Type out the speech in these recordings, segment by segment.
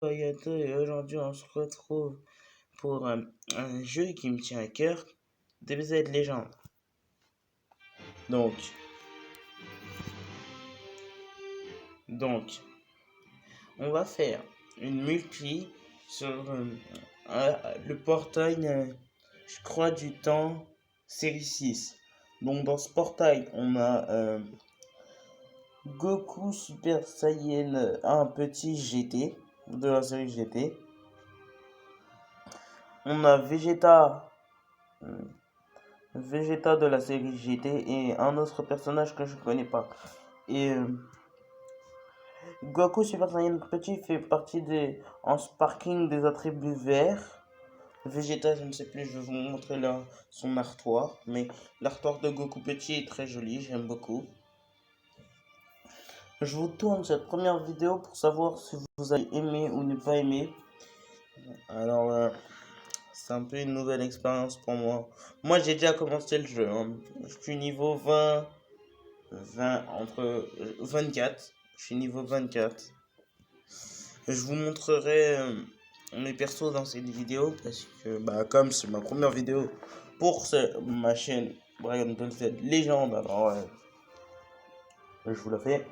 Yato et aujourd'hui on se retrouve pour un jeu qui me tient à cœur, DBZ Legend. Donc, donc, on va faire une multi sur le portail, je crois, du temps série 6. Donc dans ce portail, on a Goku Super Saiyan 1 petit GT de la série GT. On a Vegeta de la série GT et un autre personnage que je connais pas. Et Goku Super Saiyan Petit fait partie en Sparking des attributs verts. Vegeta, je ne sais plus, je vais vous montrer là son artwork. Mais l'artwork de Goku Petit est très joli, j'aime beaucoup. Je vous tourne cette première vidéo pour savoir si vous allez aimer ou ne pas aimer. Alors, c'est un peu une nouvelle expérience pour moi. Moi, j'ai déjà commencé le jeu. Je suis niveau 20, entre 24. Je suis niveau 24. Je vous montrerai mes persos dans cette vidéo parce que, comme c'est ma première vidéo pour ma chaîne Dragon Ball Z Légende, alors je vous la fais.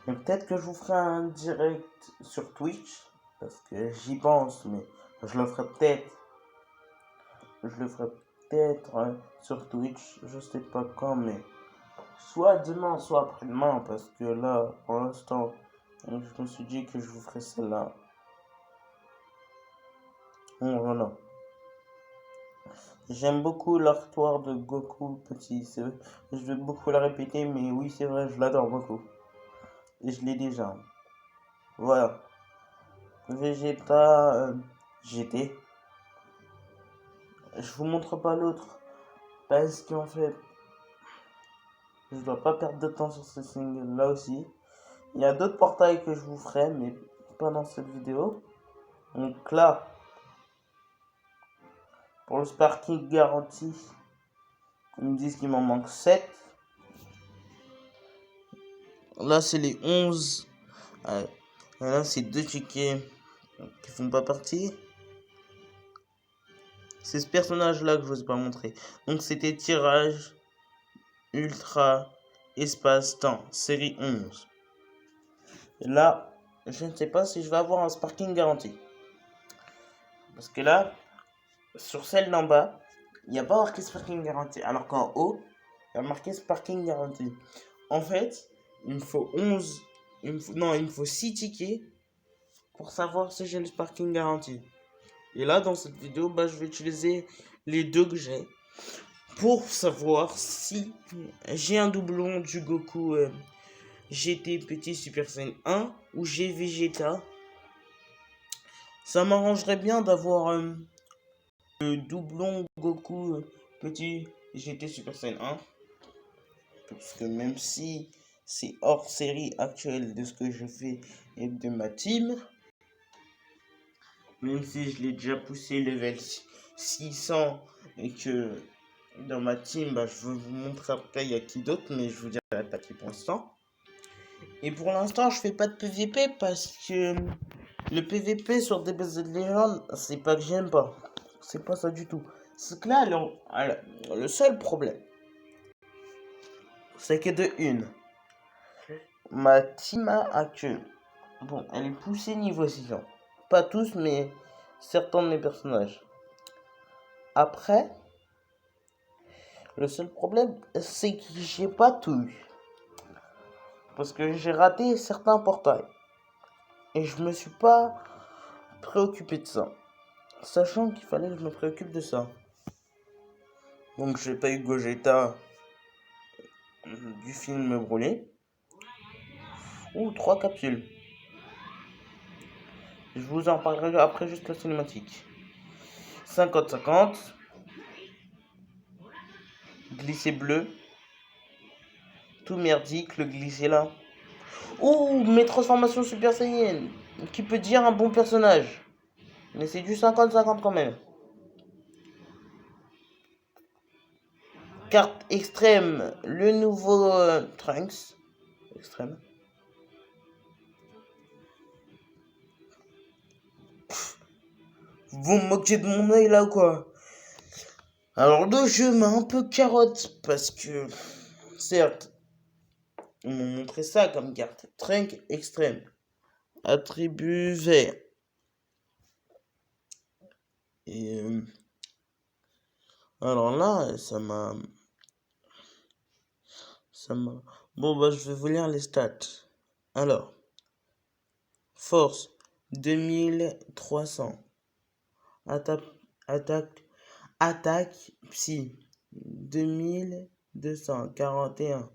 Et peut-être que je vous ferai un direct sur Twitch parce que j'y pense, mais je le ferai peut-être. Je le ferai peut-être sur Twitch, je sais pas quand, mais soit demain, soit après-demain, parce que là, pour l'instant, je me suis dit que je vous ferai celle-là. Bon, voilà. J'aime beaucoup l'artwork de Goku petit. Je vais beaucoup la répéter, mais oui, c'est vrai, je l'adore beaucoup. Et je l'ai déjà. Voilà. Vegeta GT. Je vous montre pas l'autre. Parce qu'en fait, je dois pas perdre de temps sur ce single là aussi. Il y a d'autres portails que je vous ferai, mais pas dans cette vidéo. Donc là, pour le Sparking garanti, ils me disent qu'il m'en manque 7. Là, c'est les 11. Là, c'est 2 tickets qui font pas partie. C'est ce personnage-là que je n'ose pas montrer. Donc, c'était tirage ultra espace temps, série 11. Et là, je ne sais pas si je vais avoir un Sparking garanti. Parce que là, sur celle d'en bas, il n'y a pas marqué Sparking garanti. Alors qu'en haut, il y a marqué Sparking garanti. En fait, il me faut 11. Il me faut 6 tickets pour savoir si j'ai le Sparking garanti. Et là, dans cette vidéo, je vais utiliser les deux que j'ai pour savoir si j'ai un doublon du Goku GT Petit Super Saiyan 1 ou j'ai Vegeta. Ça m'arrangerait bien d'avoir le doublon Goku Petit GT Super Saiyan 1. Parce que même si c'est hors série actuelle de ce que je fais et de ma team, même si je l'ai déjà poussé level 600 et que dans ma team, je vais vous montrer après il y a qui d'autre, mais je vous dirai pas qui pour l'instant. Et pour l'instant, je fais pas de PVP parce que le PVP sur DBZ Legend, c'est pas que j'aime pas. C'est pas ça du tout. C'est que là, le seul problème, c'est que de une, ma team actuelle, bon, elle est poussée niveau 600. Pas tous, mais certains de mes personnages. Après, le seul problème, c'est que j'ai pas tout eu. Parce que j'ai raté certains portails. Et je me suis pas préoccupé de ça. Sachant qu'il fallait que je me préoccupe de ça. Donc j'ai pas eu Gogeta du film brûlé. Ou 3 capsules. Je vous en parlerai après juste la cinématique. 50-50. Glissé bleu. Tout merdique, le glissé là. Ouh, mes transformations Super Saiyan. Qui peut dire un bon personnage. Mais c'est du 50-50 quand même. Carte extrême, le nouveau Trunks. Extrême. Vous me moquez de mon œil là ou quoi? Alors le jeu m'a un peu carotte parce que, certes, ils m'ont montré ça comme carte. Trunk extrême. Attribut vert. Et alors là, ça m'a. Bon bah je vais vous lire les stats. Alors, force 2300. Attaque, attaque, attaque psy 2241.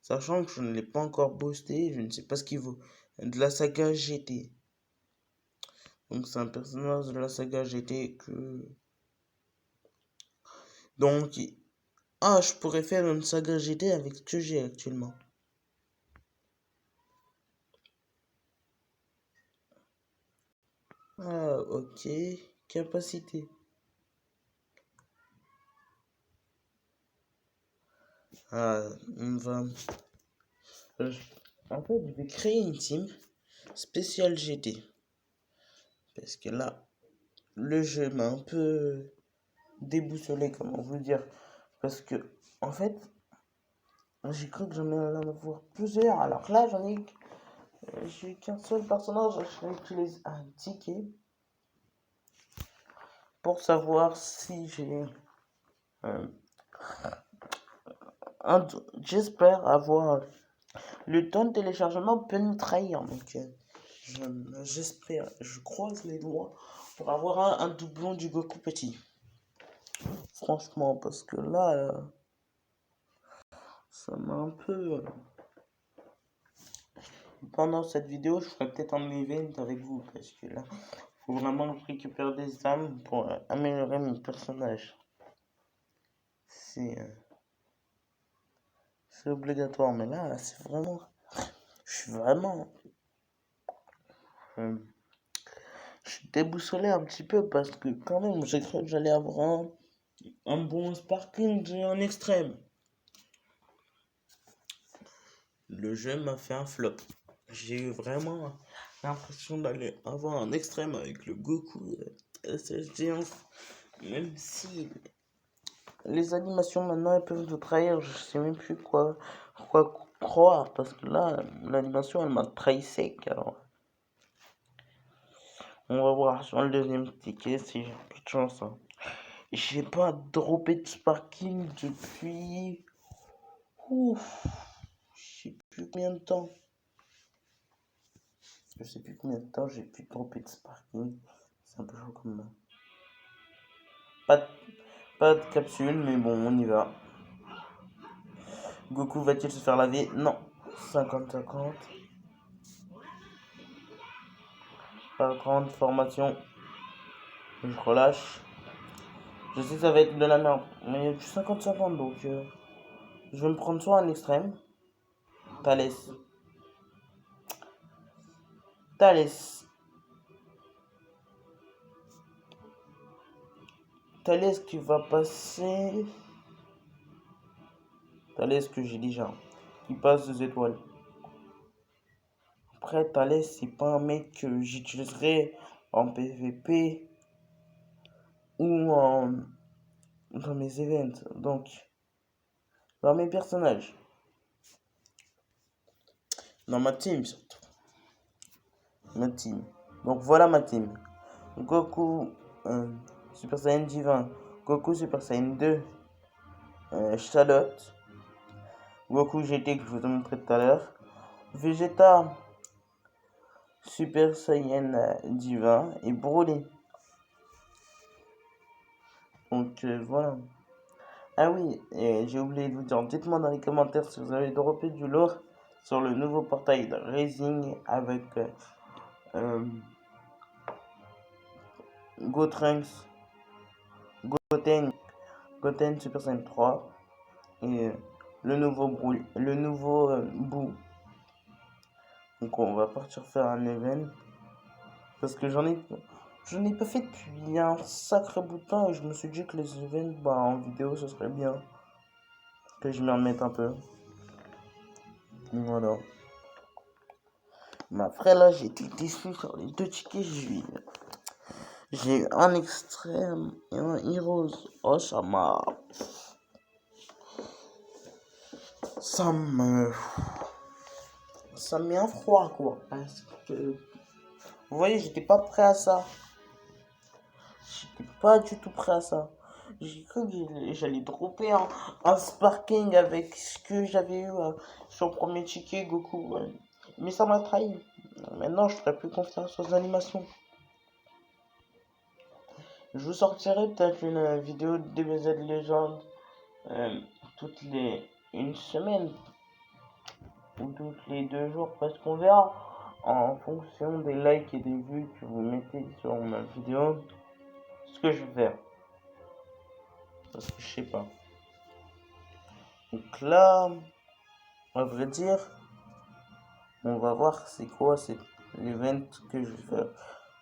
Sachant que je ne l'ai pas encore boosté, je ne sais pas ce qu'il vaut. De la saga GT. Donc c'est un personnage de la saga GT que. Donc, je pourrais faire une saga GT avec ce que j'ai actuellement. Ah, ok. Capacité. On va. En fait, je vais créer une team spéciale GT. Parce que là, le jeu m'a un peu déboussolé, comment vous dire. Parce que, en fait, j'ai cru que j'en allais en avoir plusieurs. Alors que là, j'ai qu'un seul personnage. J'utilise un ticket pour savoir si j'ai. euh, J'espère avoir. Le temps de téléchargement peut nous trahir. Donc, j'espère, je croise les doigts pour avoir un doublon du Goku petit. Franchement, parce que là, ça m'a un peu. Pendant cette vidéo, je ferai peut-être un event avec vous. Parce que là, faut vraiment que je récupère des âmes pour améliorer mon personnage. C'est obligatoire. Mais là, c'est vraiment. Je suis vraiment. Je suis déboussolé un petit peu parce que quand même, j'ai cru que j'allais avoir un bon sparkling en extrême. Le jeu m'a fait un flop. J'ai eu vraiment l'impression d'aller avoir un extrême avec le Goku SSD. Même si les animations maintenant elles peuvent te trahir, je sais même plus quoi croire parce que là, l'animation elle m'a trahi sec. Alors, on va voir sur le deuxième ticket si j'ai un peu de chance. Hein. J'ai pas droppé de sparking depuis. Ouf, je sais plus combien de temps. Je sais plus combien de temps j'ai pu dropper de sparking. C'est un peu chaud comme ça. Pas de capsule, mais bon, on y va. Goku va-t-il se faire laver? Non. 50-50. Par 30, formation. Je relâche. Je sais que ça va être de la merde. Mais il y a du 50-50, donc je vais me prendre soit un extrême. Thalès. Thalès. Thalès qui va passer. Thalès que j'ai déjà. Qui passe 2 étoiles. Après, Thalès, c'est pas un mec que j'utiliserai en PVP ou dans mes events. Donc, dans mes personnages. Dans ma team surtout. Ma team. Donc voilà ma team. Goku Super Saiyan Divin. Goku Super Saiyan 2. Charlotte. Goku GT que je vous ai montré tout à l'heure. Vegeta Super Saiyan Divin et Broly. Donc voilà. Ah oui, j'ai oublié de vous dire, dites-moi dans les commentaires si vous avez droppé du lore sur le nouveau portail de Rising avec Gotrunks, Goten Super Saiyan 3 et le nouveau Boo. Donc on va partir faire un event parce que j'en ai pas fait depuis un sacré bout de temps et je me suis dit que les events en vidéo ce serait bien que je m'y remette un peu. Voilà. Mais après là j'ai été déçu sur les 2 tickets, J'ai eu un extrême et un heroes. Oh, ça me, ça me met un froid, quoi. Parce que, vous voyez, j'étais pas prêt à ça. J'étais pas du tout prêt à ça. J'ai cru que j'allais dropper un sparking avec ce que j'avais eu sur le premier ticket Goku. Ouais. Mais ça m'a trahi. Maintenant, je ferai plus confiance aux animations. Je vous sortirai peut-être une vidéo de DBZ Legend toutes les une semaine ou toutes les 2 jours parce qu'on verra en fonction des likes et des vues que vous mettez sur ma vidéo ce que je vais faire. Parce que je sais pas. Donc là, à vrai dire, on va voir c'est quoi l'event que je vais faire.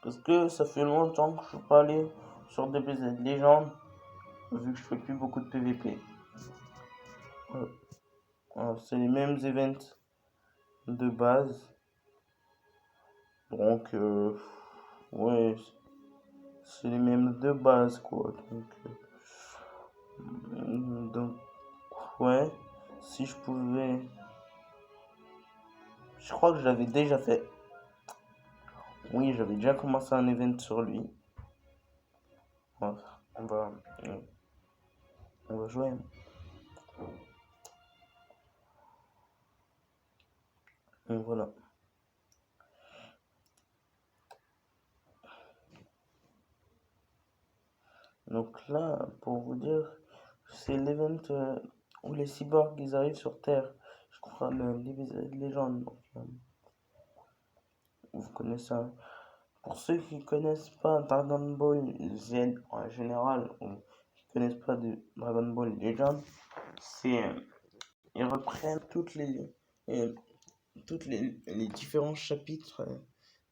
Parce que ça fait longtemps que je suis pas allé sur DBZ Legend vu que je fais plus beaucoup de PVP. C'est les mêmes events de base. Donc, ouais, c'est les mêmes de base, quoi. Donc, ouais, si je pouvais. Je crois que je l'avais déjà fait. Oui, j'avais déjà commencé un event sur lui. Ouais, on va, on va jouer. Donc voilà. Donc là, pour vous dire, c'est l'event où les cyborgs ils arrivent sur Terre. Je crois le légende. Donc, vous connaissez ça. Pour ceux qui connaissent pas Dragon Ball Z en général, ou qui connaissent pas de Dragon Ball Legend, c'est ils reprennent euh, toutes les différents chapitres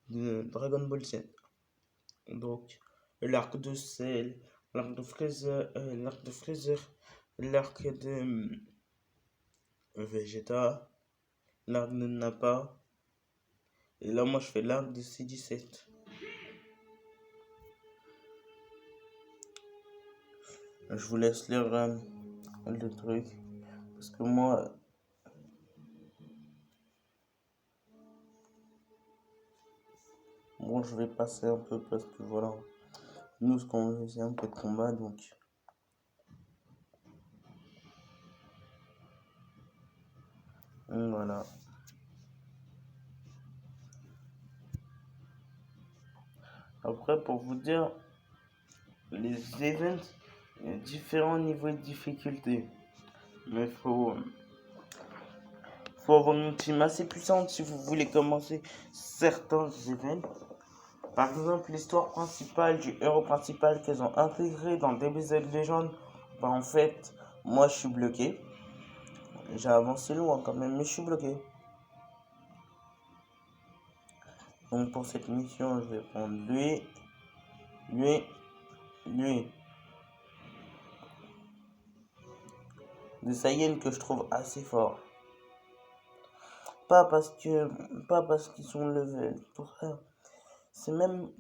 de Dragon Ball Z. Donc l'arc de Cell, l'arc de Freezer, l'arc de Vegeta, l'arc de Nappa. Et là moi je fais l'arc de C17. Je vous laisse lire le truc. Parce que moi, bon, je vais passer un peu parce que voilà. Nous, ce qu'on veut, c'est un peu de combat, donc. Voilà. Après, pour vous dire, les events, il y a différents niveaux de difficulté. Mais faut avoir une team assez puissante si vous voulez commencer certains events. Par exemple, l'histoire principale du héros principal qu'ils ont intégré dans DBZ Legend, bah en fait, moi je suis bloqué. J'ai avancé loin quand même, mais je suis bloqué. Donc pour cette mission, je vais prendre lui, lui. Des Saiyans que je trouve assez forts. Pas parce qu'ils sont level. Pour ça, c'est même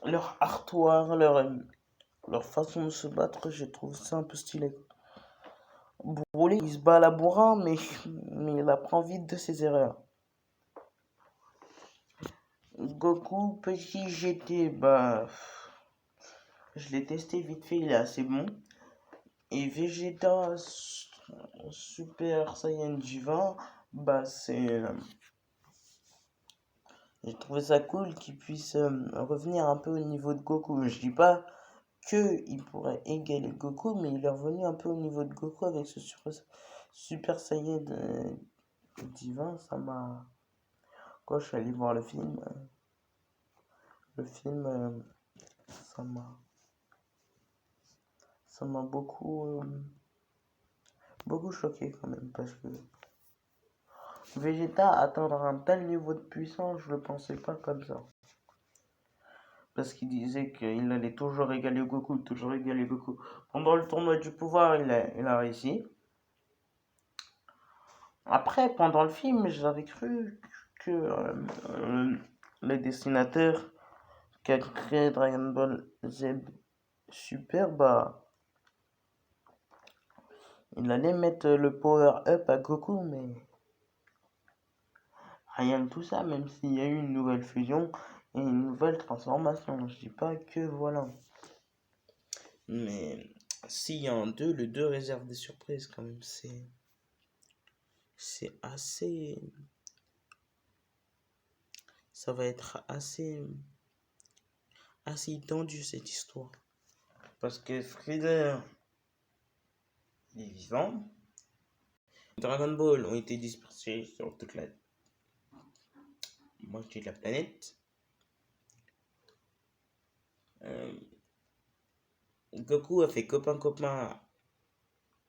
leur artoir, leur façon de se battre, je trouve ça un peu stylé. Broly, il se bat à la bourrin, mais il apprend vite de ses erreurs. Goku, petit GT, bah, je l'ai testé vite fait, il est assez bon. Et Vegeta, Super Saiyan divin, bah, j'ai trouvé ça cool qu'il puisse revenir un peu au niveau de Goku. Je dis pas qu'il pourrait égaler Goku, mais il est revenu un peu au niveau de Goku avec ce Super Saiyan divin. Ça m'a. Quand je suis allé voir le film, ça m'a beaucoup choqué quand même parce que Vegeta atteindre un tel niveau de puissance, je le pensais pas comme ça. Parce qu'il disait qu'il allait toujours égaler Goku, toujours égaler Goku. Pendant le tournoi du pouvoir, il a réussi. Après, pendant le film, j'avais cru que le dessinateur qui a créé Dragon Ball Z Super, bah, il allait mettre le power-up à Goku, mais rien de tout ça, même s'il y a eu une nouvelle fusion et une nouvelle transformation. Je dis pas que voilà. Mais s'il y a un 2, le 2 réserve des surprises quand même. C'est assez. Ça va être assez tendu cette histoire. Parce que Freezer est vivant. Dragon Ball ont été dispersés sur toute la moitié de la planète. Goku a fait copain-copain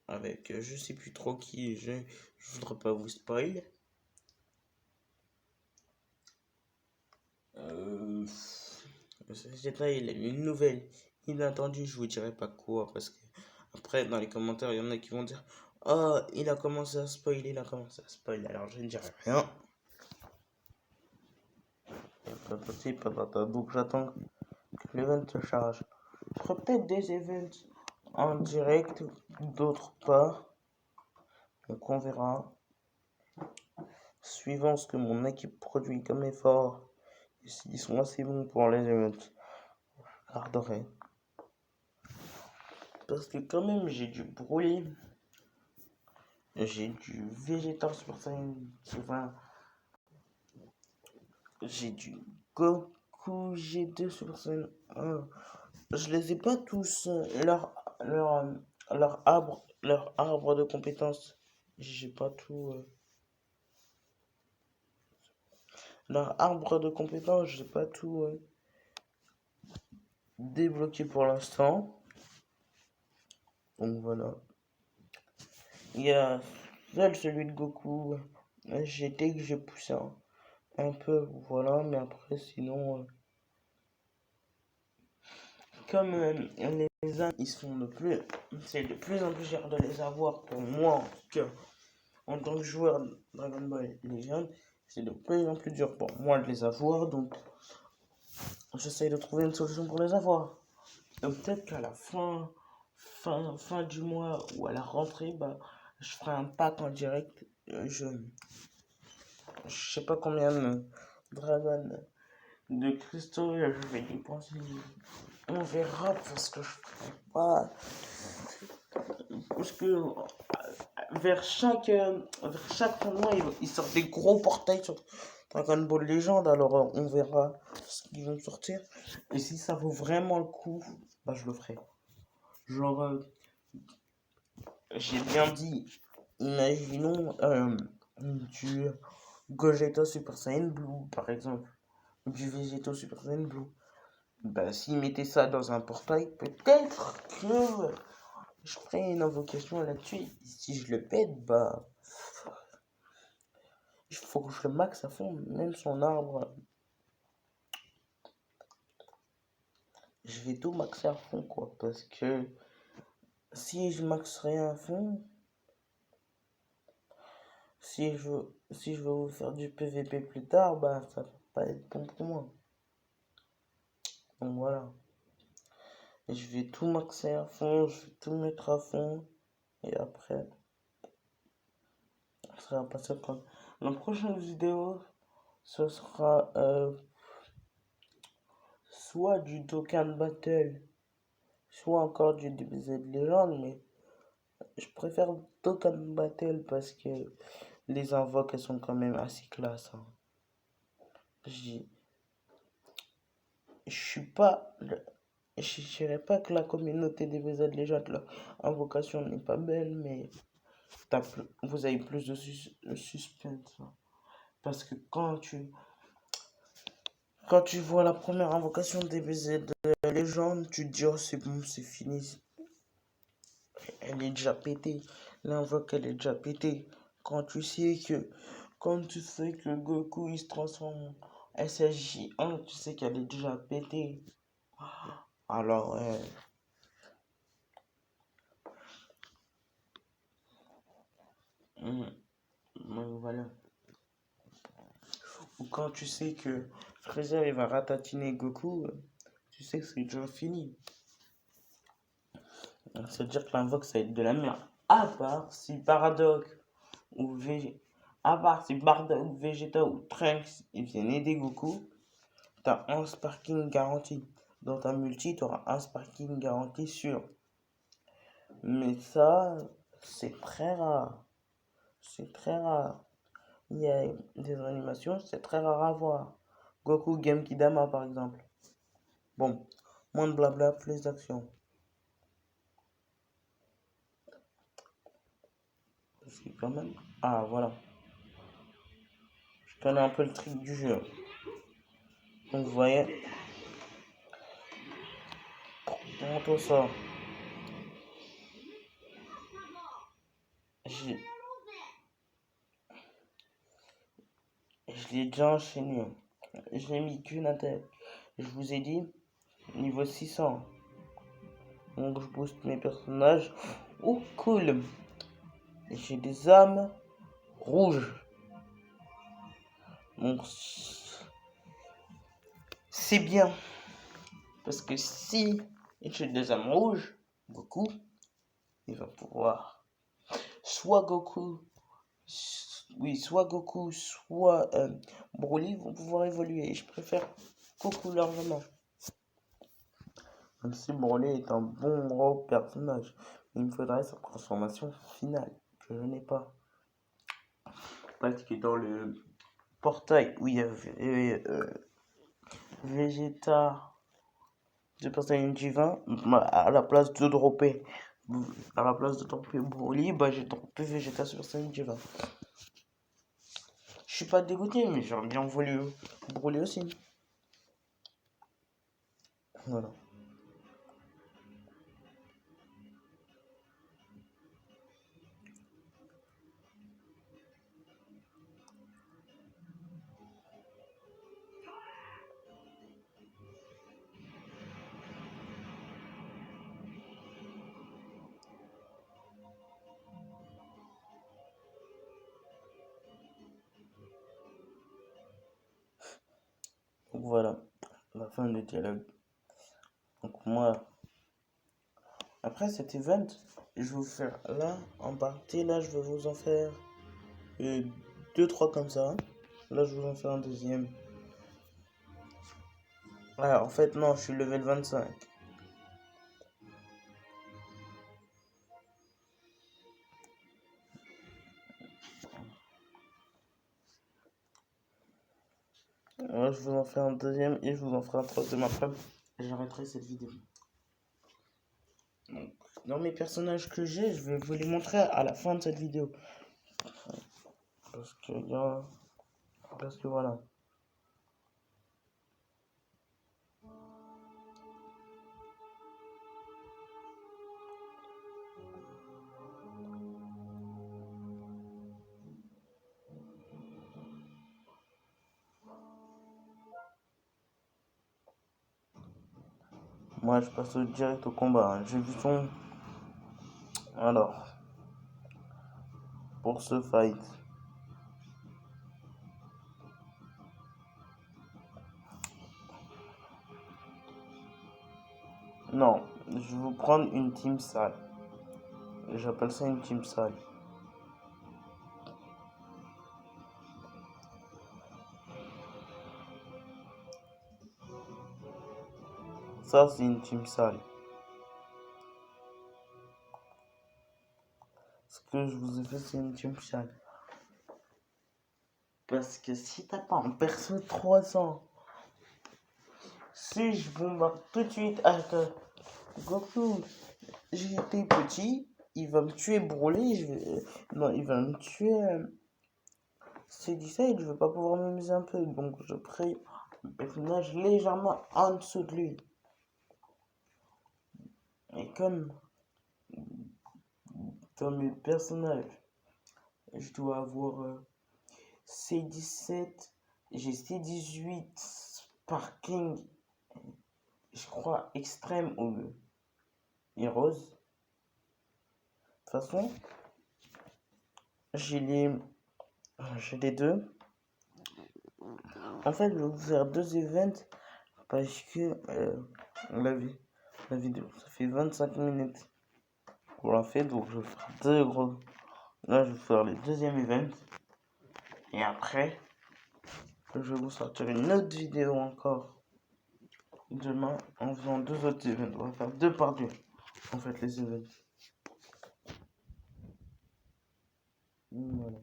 avec je sais plus trop qui, je voudrais pas vous spoil. Je sais pas, il a eu une nouvelle inattendue, je vous dirai pas quoi, parce que après dans les commentaires il y en a qui vont dire oh il a commencé à spoiler, alors je ne dirai rien. C'est pas possible, donc j'attends que l'event se charge. Je ferai peut-être des events en direct, d'autres pas. Donc on verra. Suivant ce que mon équipe produit comme effort, et s'ils sont assez bons pour les events, je garderai. Parce que quand même j'ai du Broly, j'ai du Vegeta Super Saiyan, j'ai du Goku G2 Super Saiyan 1. Je les ai pas tous, leur arbre de compétences. J'ai pas tout. Leur arbre de compétences, j'ai pas tout débloqué pour l'instant. Donc voilà. Il y a seul celui de Goku GT que j'ai poussé un peu, voilà, mais après sinon, comme les uns ils sont c'est de plus en plus cher de les avoir pour moi en tout cas, en tant que joueur de Dragon Ball Legend, c'est de plus en plus dur pour moi de les avoir, donc j'essaye de trouver une solution pour les avoir. Donc peut-être qu'à la fin du mois ou à la rentrée, bah, je ferai un pack en direct. Je sais pas combien de Dragon de cristaux je vais dépenser. On verra parce que je ferai pas. Parce que vers chaque fin de mois, ils sortent des gros portails sur Dragon Ball Legend. Alors on verra ce qu'ils vont sortir. Et si ça vaut vraiment le coup, bah je le ferai. Genre, j'ai bien dit, imaginons du Gogeta Super Saiyan Blue par exemple, du Vegeta Super Saiyan Blue. Bah, s'ils mettaient ça dans un portail, peut-être que je ferais une invocation là-dessus. Si je le pète, bah, il faut que je le max à fond, même son arbre. Je vais tout maxer à fond, quoi, parce que si je maxerai à fond, si je veux vous faire du PVP plus tard, bah, ça va pas être bon pour moi. Donc voilà. Je vais tout maxer à fond, je vais tout mettre à fond. Et après, ça va passer comme. La prochaine vidéo, ce sera soit du Dokkan Battle, soit encore du DBZ Legend, mais je préfère Dokkan Battle parce que les invoques, elles sont quand même assez classe. Hein. Je suis pas. Je dirais pas que la communauté DBZ Legend, leur invocation n'est pas belle, mais vous avez plus de suspense. Hein. Parce que quand tu vois la première invocation DBZ Legend, tu te dis oh c'est bon, c'est fini. Elle est déjà pétée. L'invoque elle est déjà pétée. Quand tu sais que Goku il se transforme en SSJ1, tu sais qu'elle est déjà pétée. Alors voilà. Ou quand tu sais que Freezer il va ratatiner Goku, tu sais que c'est déjà fini. Ça veut dire que l'invoque ça va être de la merde. À part si Bardock ou Vegeta ou Trunks ils viennent aider Goku, t'as un sparking garanti. Dans ta multi, t'auras un sparking garanti sûr. Mais ça, c'est très rare. C'est très rare. Il y a des animations, c'est très rare à voir. Goku Genki Dama par exemple. Bon, moins de blabla, plus d'action. Parce que quand même. Ah voilà. Je connais un peu le trick du jeu. Donc vous voyez. Comment tout ça. Je l'ai déjà enchaîné. Je l'ai mis qu'une attaque. Je vous ai dit, niveau 600. Donc je booste mes personnages. Oh cool. J'ai des âmes rouges. Donc c'est bien. Parce que si j'ai des âmes rouges, Goku, il va pouvoir soit Goku, soit Goku, soit Broly vont pouvoir évoluer. Et je préfère Goku largement. Même si Broly est un bon gros personnage, il me faudrait sa transformation finale, que je n'ai pas. Parce que dans le portail où il y avait Vegeta de personnage divin, à la place de dropper Broly, bah j'ai droppé Vegeta sur personnage divin. Je suis pas dégoûté, mais j'aurais bien voulu Broly aussi. Voilà. Donc voilà, la fin du dialogue. Donc moi, après cet event, je vais vous faire là, en partie, là je vais vous en faire 2-3 comme ça. Là je vais vous en faire un deuxième. Ah, en fait non, je suis level 25. Là je vous en fais un deuxième et je vous en ferai un troisième après. Et j'arrêterai cette vidéo. Donc, dans mes personnages que j'ai, je vais vous les montrer à la fin de cette vidéo. Parce que voilà. Moi je passe direct au combat, hein. J'ai vu son... Alors, pour ce fight. Non, je vais vous prendre une team sale. J'appelle ça une team sale. Ça, c'est une team sale. Ce que je vous ai fait, c'est une team sale. Parce que si t'as pas un perso 300, si je bombarde tout de suite à Goku, j'étais petit, il va me tuer brûlé, non, il va me tuer. C'est dit ça, je vais pas pouvoir m'amuser un peu, donc je prie un personnage légèrement en dessous de lui. Et comme dans mes personnages, je dois avoir C17, j'ai C18, Sparking, je crois extrême ou Heroes. De toute façon, j'ai les deux. En fait, je vais vous faire 2 events parce que la vidéo, ça fait 25 minutes qu'on l'a fait, donc je vais faire 2 gros. Là, je vais faire le deuxième event. Et après, je vais vous sortir une autre vidéo encore demain en faisant 2 autres events. On va faire 2 par 2 en fait les events. Voilà.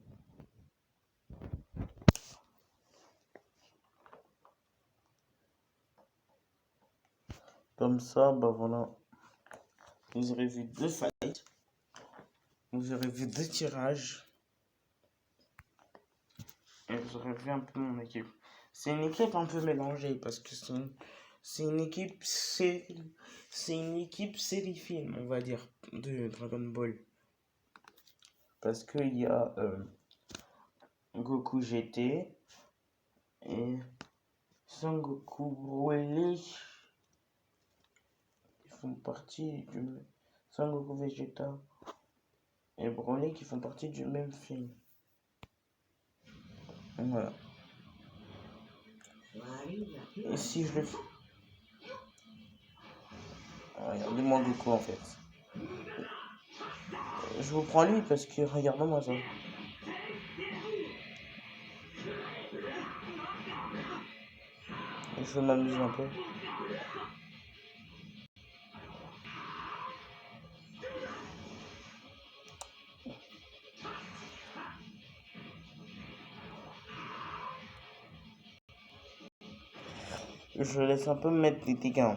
Comme ça, bah voilà. Vous aurez vu 2 fights. Vous aurez vu 2 tirages. Et vous aurez vu un peu mon équipe. C'est une équipe un peu mélangée parce que c'est une équipe série film, on va dire, de Dragon Ball. Parce qu'il y a Goku GT et Son Goku Broly qui font partie du Son Goku Vegeta et Broly qui font partie du même film. Voilà. Et si je le fais... Regardez-moi Goku en fait. Je vous prends lui parce que regardez-moi ça. Je vais m'amuser un peu. Je laisse un peu me mettre les dégâts.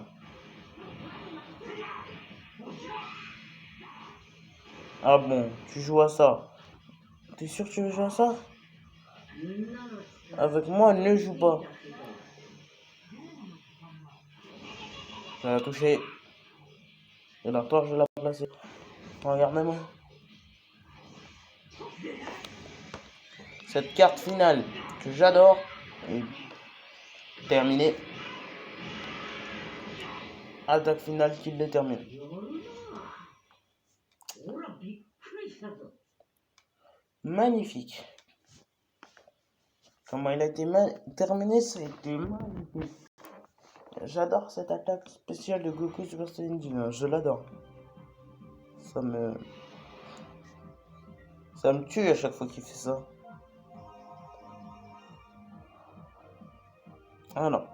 Ah bon, tu joues à ça. T'es sûr que tu veux jouer à ça? Avec moi, ne joue pas. Je vais la toucher. Et la torche, je vais la placer. Regardez-moi. Cette carte finale que j'adore est terminée. Attaque finale qui détermine. Magnifique. Comment il a été terminé, ça a été magnifique. J'adore cette attaque spéciale de Goku Super Saiyan. Je l'adore. Ça me tue à chaque fois qu'il fait ça. Ah non.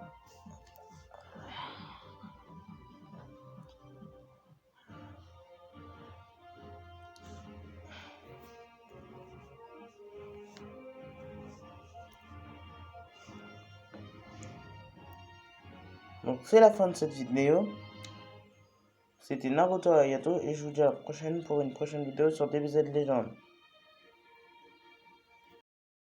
Donc c'est la fin de cette vidéo. C'était Naruto Hayato et je vous dis à la prochaine pour une prochaine vidéo sur DBZ Legend.